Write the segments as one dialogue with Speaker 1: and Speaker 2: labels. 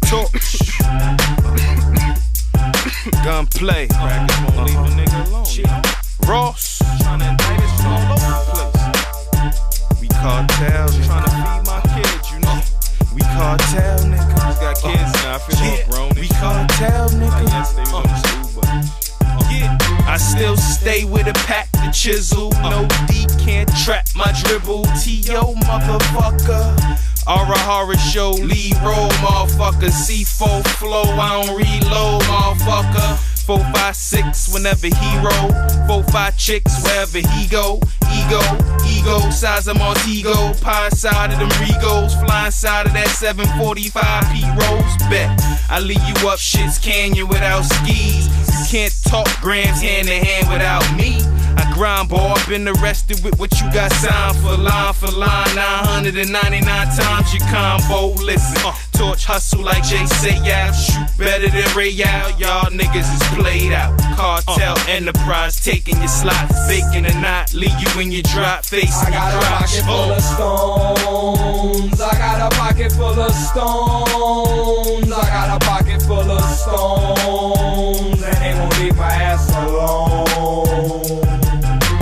Speaker 1: Torch. Gunplay. Leave a nigga alone. Ross. Tryna indict us from all over the place. We cartel. Tryna feed my kids, you know. We cartel niggas. Got kids now. I feel more grown. We cartel niggas. Yes, they was on the school bus. I still stay with a pack to chisel. No D can't trap my dribble. T.O. motherfucker. Aura horror show, lead roll, motherfucker. C4 flow, I don't reload, motherfucker. 4, 5, 6 whenever he roll. 4, 5 chicks wherever he go. Ego, size of Montego. Pie side of them Regos. Flying side of that 745 P Rose. Bet I leave you up shit's canyon without skis. You can't talk grams hand in hand without me. I grind, boy, I've been arrested with what you got signed for line 999 times your combo. Listen, Torch hustle like Jay say, yeah. Shoot better than Ray, y'all niggas is played out. Cartel enterprise taking your slot, faking or not, leave you in your drop face.
Speaker 2: I got a pocket full of stones. I got a pocket full of stones. I got a pocket full of stones, and they won't leave my ass alone.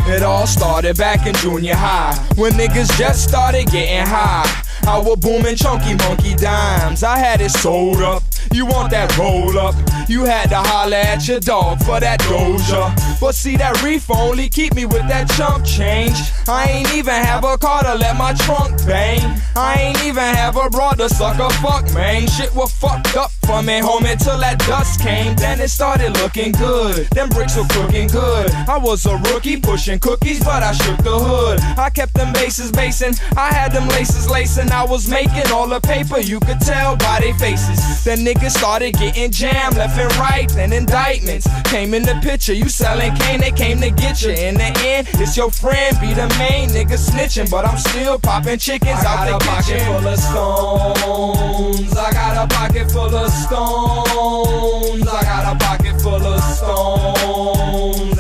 Speaker 2: It all started back in junior high, when niggas just started getting high. I was booming chunky monkey dimes. I had it sold up. You want that roll up? You had to holler at your dog for that doja. But see, that reef only keep me with that chump change. I ain't even have a car to let my trunk bang. I ain't even have a broad to suck a fuck, man. Shit was fucked up for me, home until that dust came. Then it started looking good. Them bricks were cooking good. I was a rookie pushing cookies, but I shook the hood. I kept them bases basing. I had them laces lacing. I was making all the paper, you could tell by their faces. Then niggas started getting jammed left and right. Then indictments came in the picture. You selling cane, they came to get you. In the end, it's your friend, be the main nigga snitching. But I'm still popping chickens out the kitchen. I got a pocket full of stones. I got a pocket full of stones. I got a pocket full of stones.